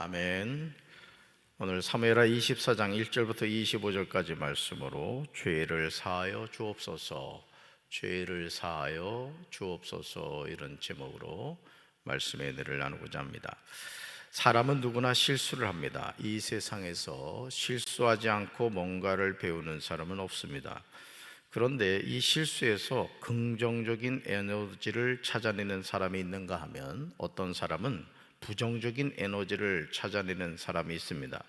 아멘. 오늘 사무엘하 24장 1절부터 25절까지 말씀으로 죄를 사하여 주옵소서, 죄를 사하여 주옵소서, 이런 제목으로 말씀의 은혜를 나누고자 합니다. 사람은 누구나 실수를 합니다. 이 세상에서 실수하지 않고 뭔가를 배우는 사람은 없습니다. 그런데 이 실수에서 긍정적인 에너지를 찾아내는 사람이 있는가 하면 어떤 사람은 부정적인 에너지를 찾아내는 사람이 있습니다.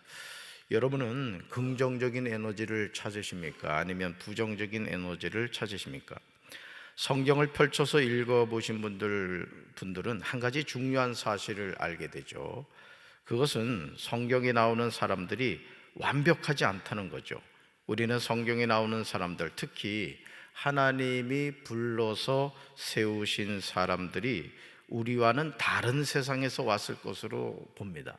여러분은 긍정적인 에너지를 찾으십니까? 아니면 부정적인 에너지를 찾으십니까? 성경을 펼쳐서 읽어보신 분들은 한 가지 중요한 사실을 알게 되죠. 그것은 성경에 나오는 사람들이 완벽하지 않다는 거죠. 우리는 성경에 나오는 사람들, 특히 하나님이 불러서 세우신 사람들이 우리와는 다른 세상에서 왔을 것으로 봅니다.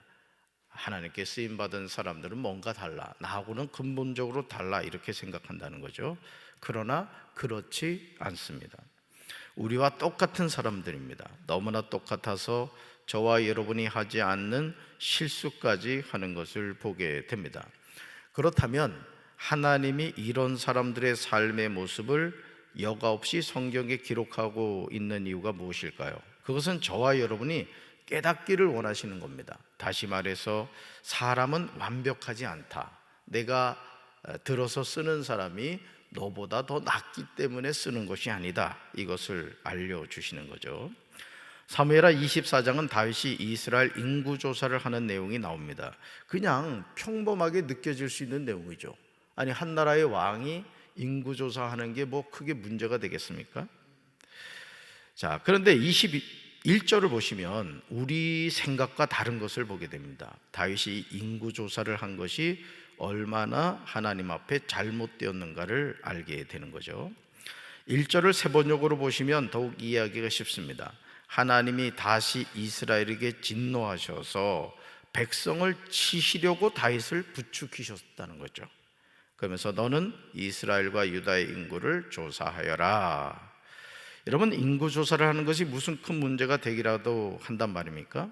하나님께 쓰임받은 사람들은 뭔가 달라, 나하고는 근본적으로 달라, 이렇게 생각한다는 거죠. 그러나 그렇지 않습니다. 우리와 똑같은 사람들입니다. 너무나 똑같아서 저와 여러분이 하지 않는 실수까지 하는 것을 보게 됩니다. 그렇다면 하나님이 이런 사람들의 삶의 모습을 여과 없이 성경에 기록하고 있는 이유가 무엇일까요? 그것은 저와 여러분이 깨닫기를 원하시는 겁니다. 다시 말해서 사람은 완벽하지 않다. 내가 들어서 쓰는 사람이 너보다 더 낫기 때문에 쓰는 것이 아니다. 이것을 알려주시는 거죠. 사무엘하 24장은 다윗이 이스라엘 인구조사를 하는 내용이 나옵니다. 그냥 평범하게 느껴질 수 있는 내용이죠. 아니, 한 나라의 왕이 인구조사하는 게 뭐 크게 문제가 되겠습니까? 자, 그런데 21절을 보시면 우리 생각과 다른 것을 보게 됩니다. 다윗이 인구조사를 한 것이 얼마나 하나님 앞에 잘못되었는가를 알게 되는 거죠. 1절을 세 번역으로 보시면 더욱 이해하기가 쉽습니다. 하나님이 다시 이스라엘에게 진노하셔서 백성을 치시려고 다윗을 부추기셨다는 거죠. 그러면서 너는 이스라엘과 유다의 인구를 조사하여라. 여러분, 인구조사를 하는 것이 무슨 큰 문제가 되기라도 한단 말입니까?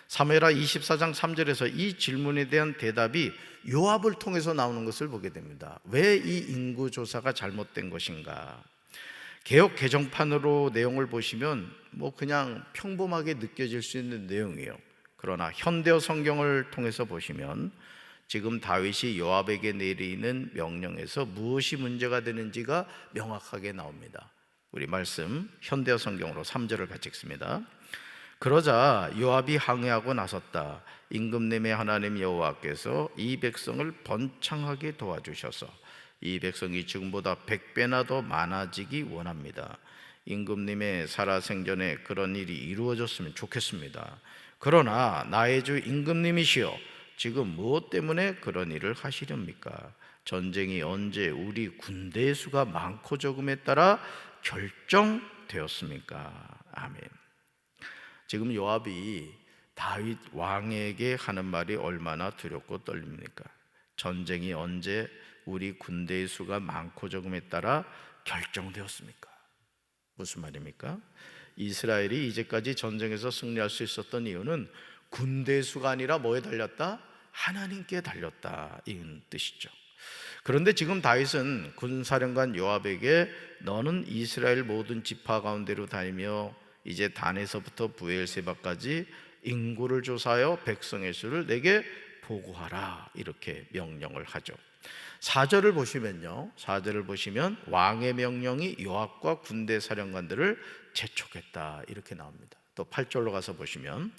사무엘하 24장 3절에서 이 질문에 대한 대답이 요압을 통해서 나오는 것을 보게 됩니다. 왜 이 인구조사가 잘못된 것인가? 개역 개정판으로 내용을 보시면 뭐 그냥 평범하게 느껴질 수 있는 내용이에요. 그러나 현대어 성경을 통해서 보시면 지금 다윗이 요압에게 내리는 명령에서 무엇이 문제가 되는지가 명확하게 나옵니다. 우리 말씀 현대어 성경으로 3절을 같이 읽습니다. 그러자 요압이 항해하고 나섰다. 임금님의 하나님 여호와께서 이 백성을 번창하게 도와주셔서 이 백성이 지금보다 100배나 더 많아지기 원합니다. 임금님의 살아생전에 그런 일이 이루어졌으면 좋겠습니다. 그러나 나의 주 임금님이시여, 지금 무엇 때문에 그런 일을 하시렵니까? 전쟁이 언제 우리 군대의 수가 많고 적음에 따라 결정되었습니까? 아멘. 지금 요압이 다윗 왕에게 하는 말이 얼마나 두렵고 떨립니까? 전쟁이 언제 우리 군대의 수가 많고 적음에 따라 결정되었습니까? 무슨 말입니까? 이스라엘이 이제까지 전쟁에서 승리할 수 있었던 이유는 군대의 수가 아니라 뭐에 달렸다? 하나님께 달렸다, 이 뜻이죠. 그런데 지금 다윗은 군사령관 요압에게 너는 이스라엘 모든 지파 가운데로 다니며 이제 단에서부터 부엘세바까지 인구를 조사하여 백성의 수를 내게 보고하라, 이렇게 명령을 하죠. 4절을 보시면 왕의 명령이 요압과 군대 사령관들을 재촉했다, 이렇게 나옵니다. 또 8절로 가서 보시면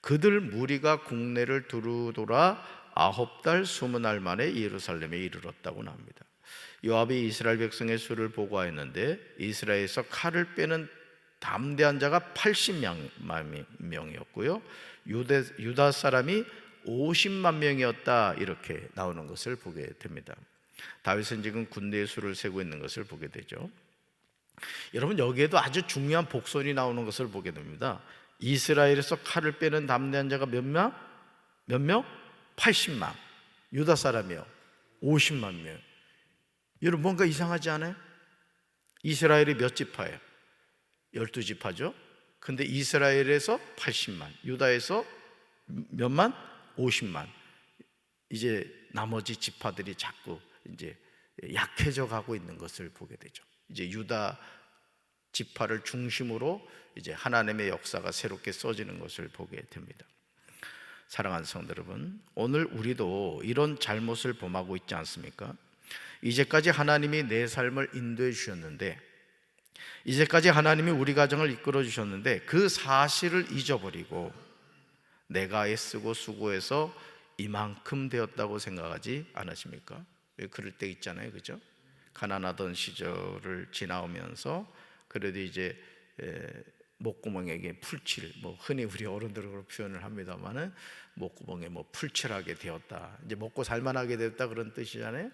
그들 무리가 국내를 두루 돌아 9달 20날 만에 예루살렘에 이르렀다고 나옵니다. 요압이 이스라엘 백성의 수를 보고하였는데 이스라엘에서 칼을 빼는 담대한 자가 80만 명이었고요, 유다 사람이 50만 명이었다, 이렇게 나오는 것을 보게 됩니다. 다윗은 지금 군대의 수를 세고 있는 것을 보게 되죠. 여러분, 여기에도 아주 중요한 복선이 나오는 것을 보게 됩니다. 이스라엘에서 칼을 빼는 담대한 자가 몇 명? 80만. 유다 사람이요, 50만 명. 여러분, 뭔가 이상하지 않아요? 이스라엘이 몇 지파예요? 12지파죠. 근데 이스라엘에서 80만, 유다에서 몇만? 50만. 이제 나머지 지파들이 자꾸 이제 약해져 가고 있는 것을 보게 되죠. 이제 유다 지파를 중심으로 이제 하나님의 역사가 새롭게 써지는 것을 보게 됩니다. 사랑하는 성도 여러분, 오늘 우리도 이런 잘못을 범하고 있지 않습니까? 이제까지 하나님이 내 삶을 인도해 주셨는데, 이제까지 하나님이 우리 가정을 이끌어 주셨는데 그 사실을 잊어버리고 내가 애쓰고 수고해서 이만큼 되었다고 생각하지 않으십니까? 왜 그럴 때 있잖아요, 그죠? 가난하던 시절을 지나오면서 그래도 이제 목구멍에게 풀칠, 뭐 흔히 우리 어른들로 표현을 합니다만은 목구멍에 뭐 풀칠하게 되었다, 이제 먹고 살만하게 되었다, 그런 뜻이잖아요.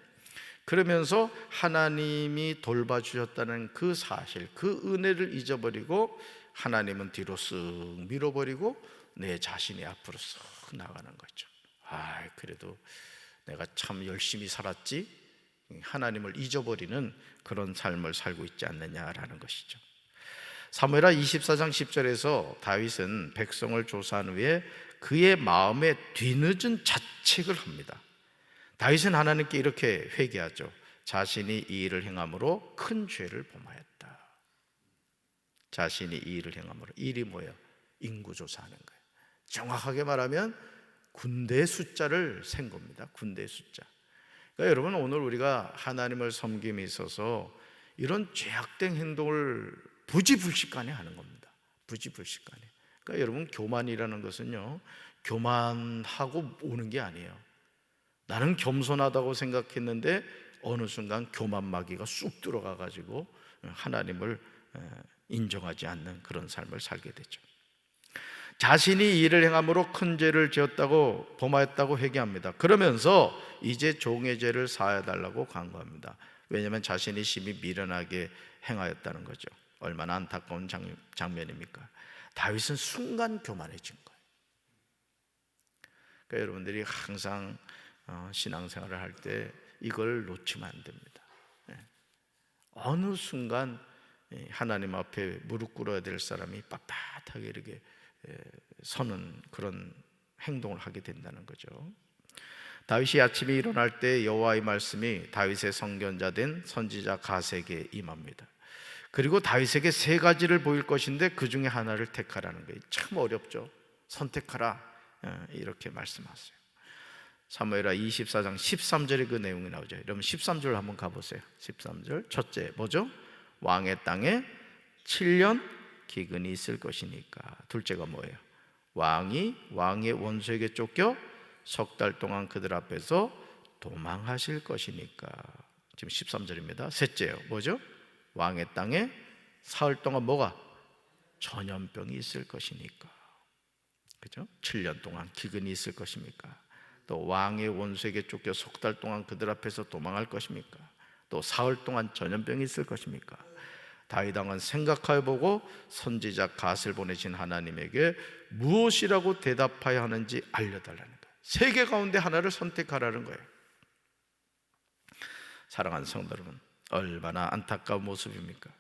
그러면서 하나님이 돌봐주셨다는 그 사실, 그 은혜를 잊어버리고 하나님은 뒤로 쓱 밀어버리고 내 자신이 앞으로 쓱 나가는 거죠. 그래도 내가 참 열심히 살았지, 하나님을 잊어버리는 그런 삶을 살고 있지 않느냐라는 것이죠. 사무엘하 24장 10절에서 다윗은 백성을 조사한 후에 그의 마음에 뒤늦은 자책을 합니다. 다윗은 하나님께 이렇게 회개하죠. 자신이 이 일을 행함으로 큰 죄를 범하였다. 자신이 이 일을 행함으로, 일이 뭐예요? 인구조사하는 거예요. 정확하게 말하면 군대의 숫자를 센 겁니다. 군대의 숫자. 그러니까 여러분, 오늘 우리가 하나님을 섬김에 있어서 이런 죄악된 행동을 부지불식간에 하는 겁니다. 부지불식간에. 그러니까 여러분, 교만이라는 것은요, 교만하고 오는 게 아니에요. 나는 겸손하다고 생각했는데 어느 순간 교만 마귀가 쑥 들어가 가지고 하나님을 인정하지 않는 그런 삶을 살게 되죠. 자신이 일을 행함으로 큰 죄를 지었다고, 범하였다고 회개합니다. 그러면서 이제 종의 죄를 사하여 달라고 간구합니다. 왜냐하면 자신이 심히 미련하게 행하였다는 거죠. 얼마나 안타까운 장면입니까? 다윗은 순간 교만해진 거예요. 그러니까 여러분들이 항상 신앙생활을 할 때 이걸 놓치면 안 됩니다. 어느 순간 하나님 앞에 무릎 꿇어야 될 사람이 빳빳하게 이렇게 서는 그런 행동을 하게 된다는 거죠. 다윗이 아침에 일어날 때 여호와의 말씀이 다윗의 선견자 된 선지자 갓에게 임합니다. 그리고 다윗에게 세 가지를 보일 것인데 그 중에 하나를 택하라는 거예요. 참 어렵죠. 선택하라, 이렇게 말씀하세요. 사무엘하 24장 13절에 그 내용이 나오죠. 여러분 13절 한번 가보세요. 13절 첫째 뭐죠? 왕의 땅에 7년 기근이 있을 것이니까. 둘째가 뭐예요? 왕이 왕의 원수에게 쫓겨 석 달 동안 그들 앞에서 도망하실 것이니까. 지금 13절입니다. 셋째요 뭐죠? 왕의 땅에 사흘 동안 뭐가? 전염병이 있을 것이니까. 그죠? 7년 동안 기근이 있을 것입니까? 또 왕의 원수에게 쫓겨 석 달 동안 그들 앞에서 도망할 것입니까? 또 사흘 동안 전염병이 있을 것입니까? 다윗 왕은 생각하여 보고 선지자 갓을 보내신 하나님에게 무엇이라고 대답하여 하는지 알려달라는 거예요. 세 개 가운데 하나를 선택하라는 거예요. 사랑하는 성도 여러분, 얼마나 안타까운 모습입니까?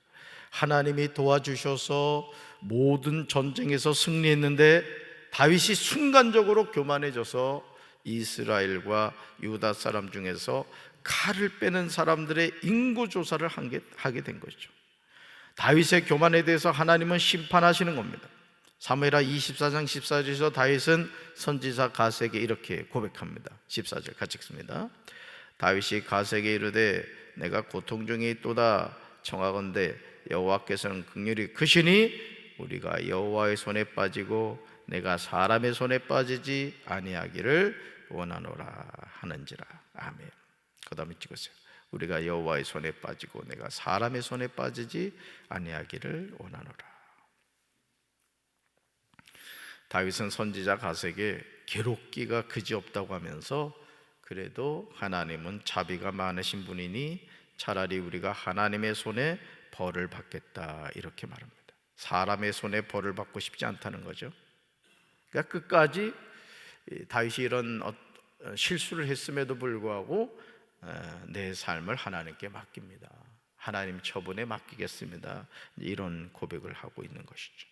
하나님이 도와주셔서 모든 전쟁에서 승리했는데 다윗이 순간적으로 교만해져서 이스라엘과 유다 사람 중에서 칼을 빼는 사람들의 인구조사를 하게 된 것이죠. 다윗의 교만에 대해서 하나님은 심판하시는 겁니다. 사무엘하 24장 14절에서 다윗은 선지자 갓에게 이렇게 고백합니다. 14절 같이 읽습니다. 다윗이 갓에게 이르되 내가 고통 중에 있도다. 청하건대 여호와께서는 긍휼히 크시니 우리가 여호와의 손에 빠지고 내가 사람의 손에 빠지지 아니하기를 원하노라 하는지라. 아멘. 그 다음에 찍으세요. 우리가 여호와의 손에 빠지고 내가 사람의 손에 빠지지 아니하기를 원하노라. 다윗은 선지자 갓에게 괴롭기가 그지없다고 하면서 그래도 하나님은 자비가 많으신 분이니 차라리 우리가 하나님의 손에 벌을 받겠다, 이렇게 말합니다. 사람의 손에 벌을 받고 싶지 않다는 거죠. 그러니까 끝까지 다윗이 이런 실수를 했음에도 불구하고 내 삶을 하나님께 맡깁니다. 하나님 처분에 맡기겠습니다. 이런 고백을 하고 있는 것이죠.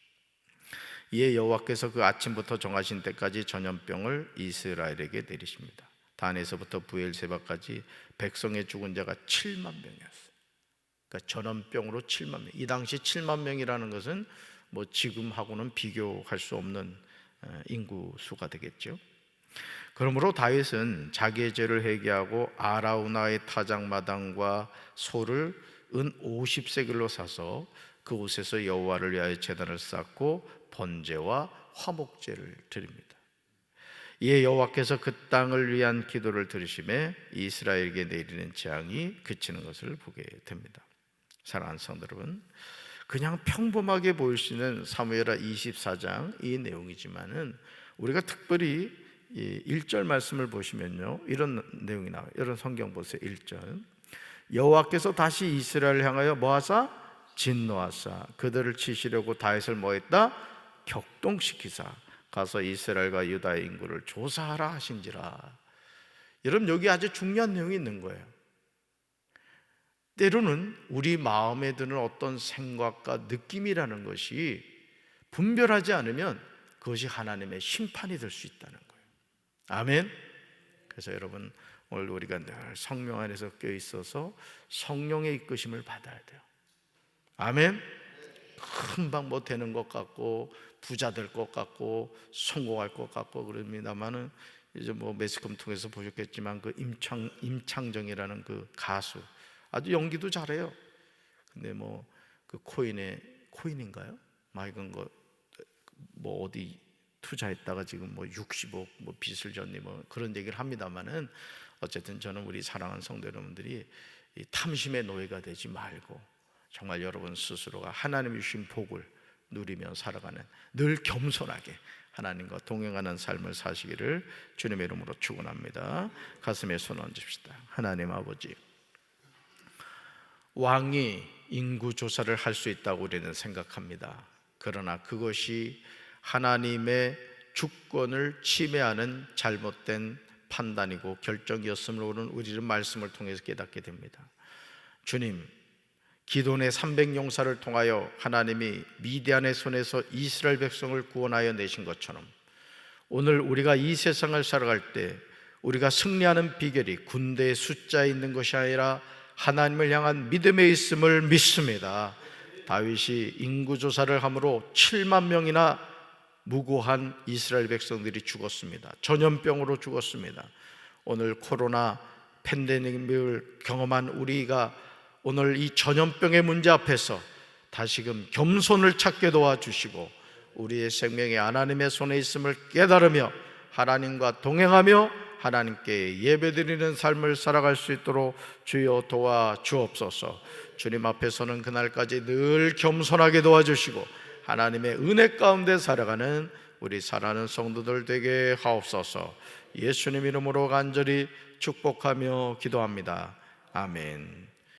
이에 여호와께서 그 아침부터 정하신 때까지 전염병을 이스라엘에게 내리십니다. 단에서부터 부엘세바까지 백성의 죽은 자가 7만 명이었어요. 그러니까 전염병으로 7만 명. 이 당시 7만 명이라는 것은 뭐 지금하고는 비교할 수 없는 인구 수가 되겠죠. 그러므로 다윗은 자기의 죄를 회개하고 아라우나의 타작마당과 소를 은 50세겔로 사서 그곳에서 여호와를 위하여 제단을 쌓고 번제와 화목제를 드립니다. 이에 여호와께서 그 땅을 위한 기도를 들으심에 이스라엘에게 내리는 재앙이 그치는 것을 보게 됩니다. 사랑하는 성도 여러분, 그냥 평범하게 보일 수 있는 사무엘하 24장 이 내용이지만은 우리가 특별히 1절 말씀을 보시면요, 이런 내용이 나와요. 이런 성경 보세요. 1절, 여호와께서 다시 이스라엘을 향하여 뭐하사? 진노하사 그들을 치시려고 다윗을 뭐했다? 격동시키사 가서 이스라엘과 유다의 인구를 조사하라 하신지라. 여러분, 여기 아주 중요한 내용이 있는 거예요. 때로는 우리 마음에 드는 어떤 생각과 느낌이라는 것이 분별하지 않으면 그것이 하나님의 심판이 될 수 있다는 거예요. 아멘. 그래서 여러분, 오늘 우리가 늘 성령 안에서 껴 있어서 성령의 이끄심을 받아야 돼요. 아멘. 금방 뭐 되는 것 같고 부자 될 것 같고 성공할 것 같고 그럽니다만은, 이제 뭐 매스컴 통해서 보셨겠지만 그 임창정이라는 그 가수 아주 연기도 잘해요. 근데 뭐 그 코인인가요? 맑은 거 뭐 어디 투자했다가 지금 뭐 60억 뭐 빚을 졌니 뭐 그런 얘기를 합니다만은, 어쨌든 저는 우리 사랑하는 성도 여러분들이 이 탐심의 노예가 되지 말고 정말 여러분 스스로가 하나님이 주신 복을 누리며 살아가는, 늘 겸손하게 하나님과 동행하는 삶을 사시기를 주님의 이름으로 축원합니다. 가슴에 손 얹읍시다. 하나님 아버지, 왕이 인구 조사를 할 수 있다고 우리는 생각합니다. 그러나 그것이 하나님의 주권을 침해하는 잘못된 판단이고 결정이었음을 오늘 우리는 말씀을 통해서 깨닫게 됩니다. 주님, 기돈의 300용사를 통하여 하나님이 미디안의 손에서 이스라엘 백성을 구원하여 내신 것처럼, 오늘 우리가 이 세상을 살아갈 때 우리가 승리하는 비결이 군대의 숫자에 있는 것이 아니라 하나님을 향한 믿음에 있음을 믿습니다. 다윗이 인구조사를 함으로 7만 명이나 무고한 이스라엘 백성들이 죽었습니다. 전염병으로 죽었습니다. 오늘 코로나 팬데믹을 경험한 우리가 오늘 이 전염병의 문제 앞에서 다시금 겸손을 찾게 도와주시고 우리의 생명이 하나님의 손에 있음을 깨달으며 하나님과 동행하며 하나님께 예배드리는 삶을 살아갈 수 있도록 주여 도와주옵소서. 주님 앞에서는 그날까지 늘 겸손하게 도와주시고 하나님의 은혜 가운데 살아가는 우리 사랑하는 성도들 되게 하옵소서. 예수님 이름으로 간절히 축복하며 기도합니다. 아멘.